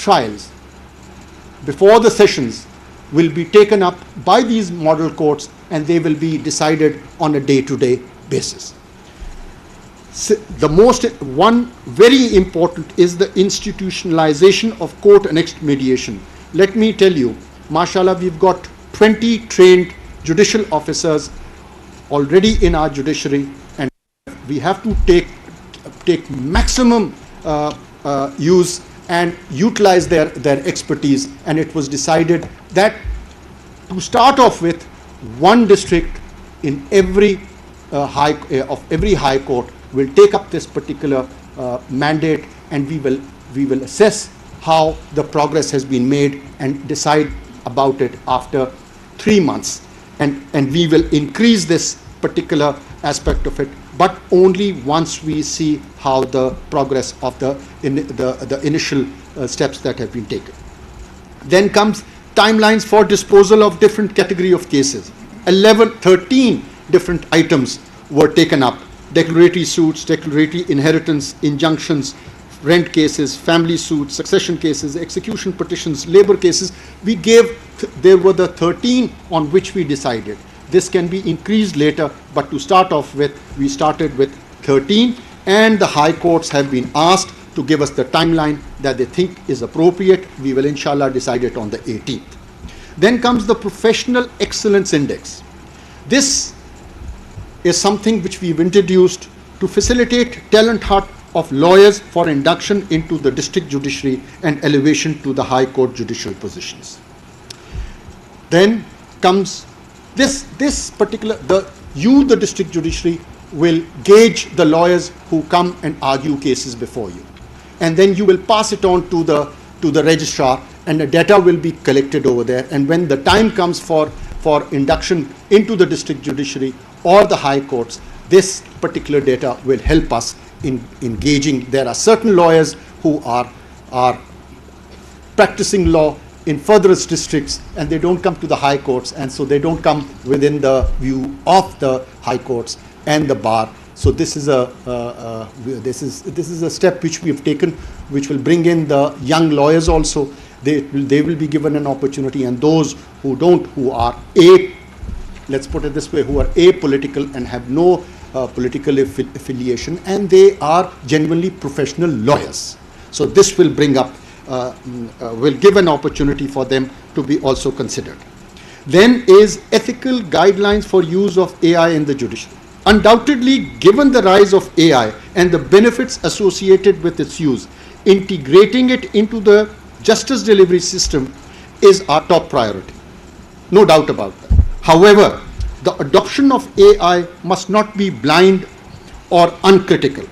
trials before the sessions will be taken up by these model courts, and they will be decided on a day-to-day basis. One very important is the institutionalization of court-annexed mediation. Let me tell you, mashallah, we've got 20 trained judicial officers already in our judiciary, and we have to take maximum use and utilize their expertise. And it was decided that to start off with, one district in every high court will take up this particular mandate, and we will assess how the progress has been made and decide about it after 3 months, and we will increase this particular aspect of it, but only once we see how the progress of the initial steps that have been taken. Then comes timelines for disposal of different category of cases. 13 different items were taken up: declaratory suits, declaratory inheritance, injunctions, rent cases, family suits, succession cases, execution petitions, labor cases. There were the 13 on which we decided. This can be increased later, but to start off with, we started with 13, and the high courts have been asked to give us the timeline that they think is appropriate. We will inshallah decide it on the 18th. Then comes the Professional Excellence Index. This is something which we've introduced to facilitate talent hunt of lawyers for induction into the district judiciary and elevation to the high court judicial positions. Then comes this particular, the district judiciary will gauge the lawyers who come and argue cases before you, and then you will pass it on to the registrar, and the data will be collected over there. And when the time comes for induction into the district judiciary or the high courts, this particular data will help us in engaging. There are certain lawyers who are practicing law in furthest districts, and they don't come to the high courts, and so they don't come within the view of the high courts and the bar. So this is a step which we have taken, which will bring in the young lawyers also. They will be given an opportunity, and those who are let's put it this way, who are apolitical and have no political affiliation, and they are genuinely professional lawyers. So this will bring up, will give an opportunity for them to be also considered. Then is ethical guidelines for use of AI in the judiciary. Undoubtedly, given the rise of AI and the benefits associated with its use, integrating it into the justice delivery system is our top priority. No doubt about that. However, the adoption of AI must not be blind or uncritical,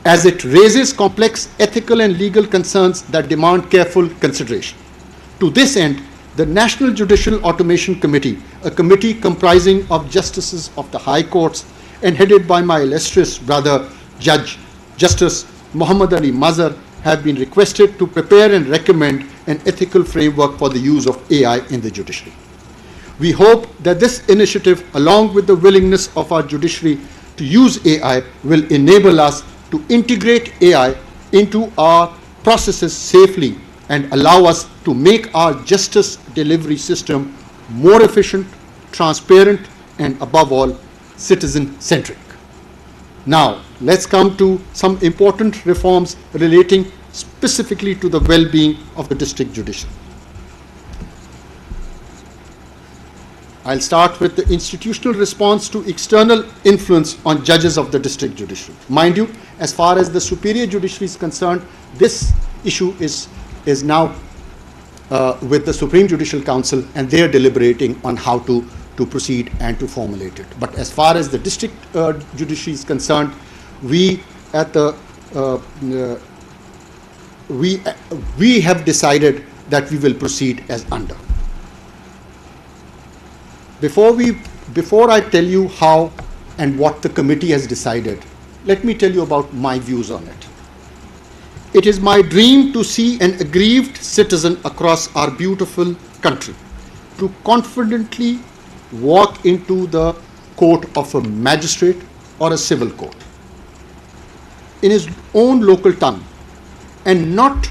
as it raises complex ethical and legal concerns that demand careful consideration. To this end, the National Judicial Automation Committee, a committee comprising of justices of the high courts and headed by my illustrious brother, Justice Muhammad Ali Mazhar, have been requested to prepare and recommend an ethical framework for the use of AI in the judiciary. We hope that this initiative, along with the willingness of our judiciary to use AI, will enable us to integrate AI into our processes safely and allow us to make our justice delivery system more efficient, transparent, and above all, citizen-centric. Now, let's come to some important reforms relating specifically to the well-being of the district judiciary. I'll start with the institutional response to external influence on judges of the district judiciary. Mind you, as far as the superior judiciary is concerned, this issue is now with the Supreme Judicial Council, and they are deliberating on how to proceed and to formulate it. But as far as the district judiciary is concerned, we have decided that we will proceed as under. Before I tell you how and what the committee has decided, let me tell you about my views on it. It is my dream to see an aggrieved citizen across our beautiful country to confidently walk into the court of a magistrate or a civil court in his own local tongue and not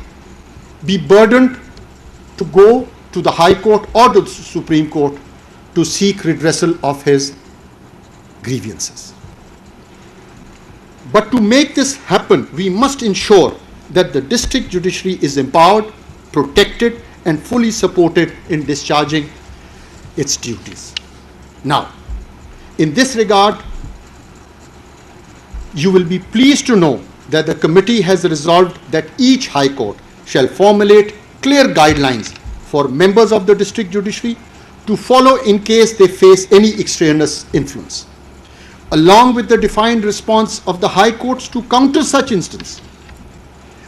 be burdened to go to the High Court or the Supreme Court to seek redressal of his grievances. But to make this happen, we must ensure that the district judiciary is empowered, protected, and fully supported in discharging its duties. Now, in this regard, you will be pleased to know that the committee has resolved that each High Court shall formulate clear guidelines for members of the district judiciary to follow in case they face any extraneous influence, along with the defined response of the High Courts to counter such instances.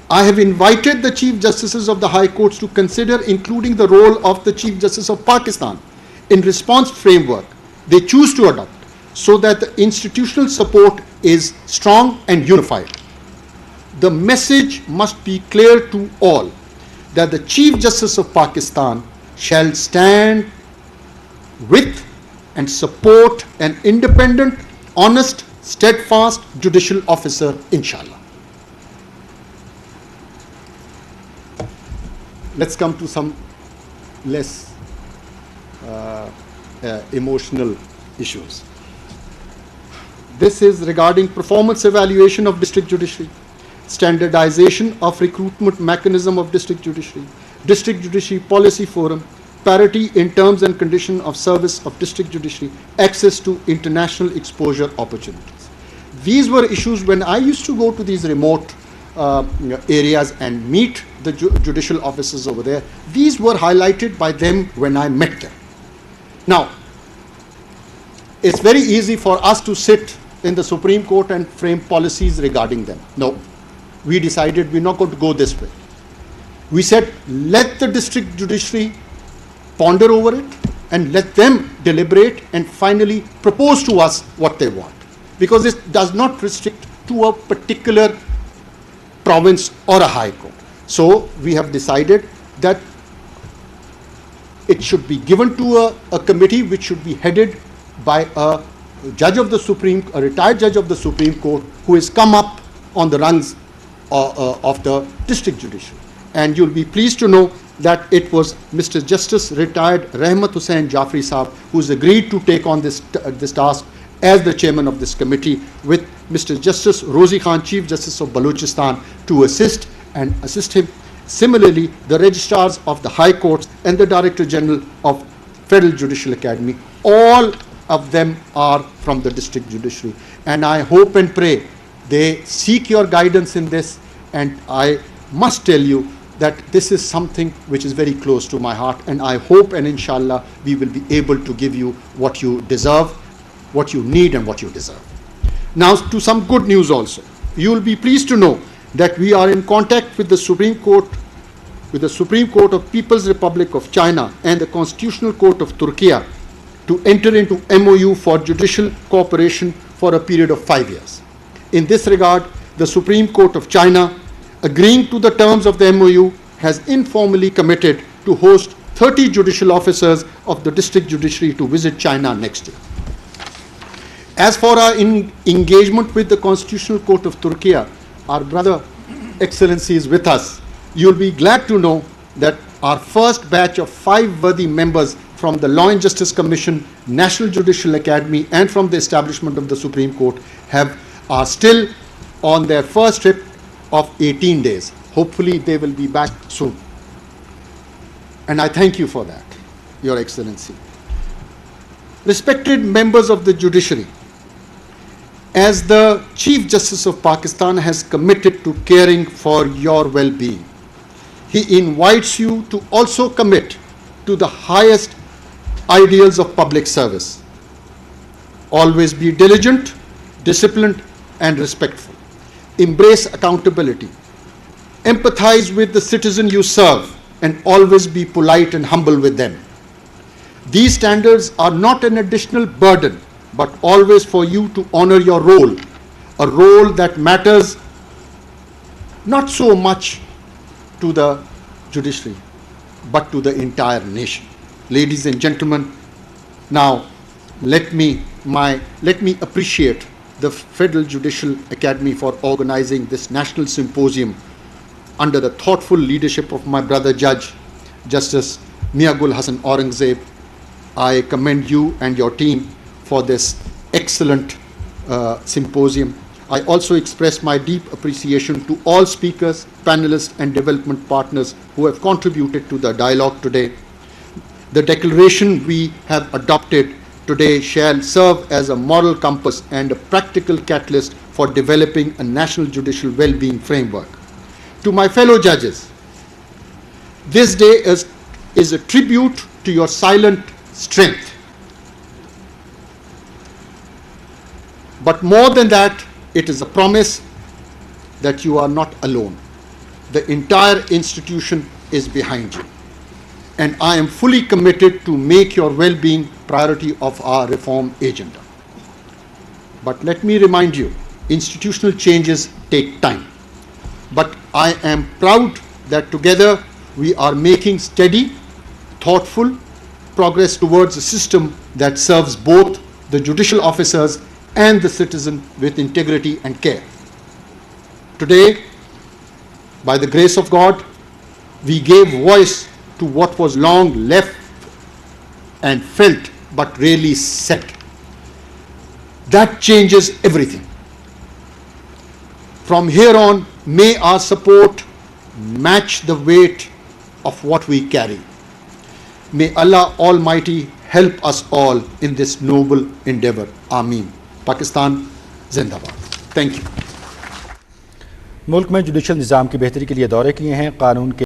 I have invited the Chief Justices of the High Courts to consider including the role of the Chief Justice of Pakistan in response framework they choose to adopt, so that the institutional support is strong and unified. The message must be clear to all that the Chief Justice of Pakistan shall stand with and support an independent, honest, steadfast judicial officer, inshallah. Let's come to some less emotional issues. This is regarding performance evaluation of district judiciary, standardization of recruitment mechanism of district judiciary policy forum, parity in terms and condition of service of district judiciary, access to international exposure opportunities. These were issues when I used to go to these remote areas and meet the judicial officers over there. These were highlighted by them when I met them. Now, it's very easy for us to sit in the Supreme Court and frame policies regarding them. No, we decided we're not going to go this way. We said, let the district judiciary ponder over it and let them deliberate and finally propose to us what they want, because it does not restrict to a particular province or a high court. So we have decided that it should be given to a committee which should be headed by a judge of the a retired judge of the Supreme Court who has come up on the rungs of the district judiciary. And you'll be pleased to know that it was Mr. Justice retired Rahmat Hussain Jafri Saab who's agreed to take on this task as the chairman of this committee, with Mr. Justice Rozi Khan, Chief Justice of Balochistan, to assist him. Similarly, the registrars of the High Courts and the Director General of Federal Judicial Academy, all of them are from the district judiciary. And I hope and pray they seek your guidance in this. And I must tell you that this is something which is very close to my heart. And I hope and inshallah we will be able to give you what you deserve, what you need and what you deserve. Now to some good news also. You will be pleased to know that we are in contact with the Supreme Court of People's Republic of China and the Constitutional Court of Turkey to enter into MOU for judicial cooperation for a period of 5 years. In this regard, the Supreme Court of China, agreeing to the terms of the MOU, has informally committed to host 30 judicial officers of the district judiciary to visit China next year. As for our engagement with the Constitutional Court of Turkey, our brother Excellency is with us. You'll be glad to know that our first batch of 5 worthy members from the Law and Justice Commission, National Judicial Academy, and from the establishment of the Supreme Court are still on their first trip of 18 days. Hopefully they will be back soon. And I thank you for that, Your Excellency. Respected members of the judiciary, as the Chief Justice of Pakistan has committed to caring for your well-being, he invites you to also commit to the highest ideals of public service. Always be diligent, disciplined, and respectful. Embrace accountability. Empathize with the citizen you serve, and always be polite and humble with them. These standards are not an additional burden, but always for you to honor your role, a role that matters not so much to the judiciary, but to the entire nation. Ladies and gentlemen, now let me appreciate the Federal Judicial Academy for organizing this national symposium under the thoughtful leadership of my brother Judge, Justice Miagul Hassan Aurangzeb. I commend you and your team for this excellent symposium. I also express my deep appreciation to all speakers, panelists, and development partners who have contributed to the dialogue today. The declaration we have adopted today shall serve as a moral compass and a practical catalyst for developing a national judicial well-being framework. To my fellow judges, this day is a tribute to your silent strength. But more than that, it is a promise that you are not alone. The entire institution is behind you. And I am fully committed to make your well-being priority of our reform agenda. But let me remind you, institutional changes take time. But I am proud that together we are making steady, thoughtful progress towards a system that serves both the judicial officers and the citizen with integrity and care. Today, by the grace of God, we gave voice to what was long left and felt but rarely said. That changes everything. From here on, may our support match the weight of what we carry. May Allah Almighty help us all in this noble endeavor. Ameen. Pakistan जिंदाबाद. Thank you. मुल्क में judicial निज़ाम की बेहतरी के लिए दौरे किए हैं. कानून के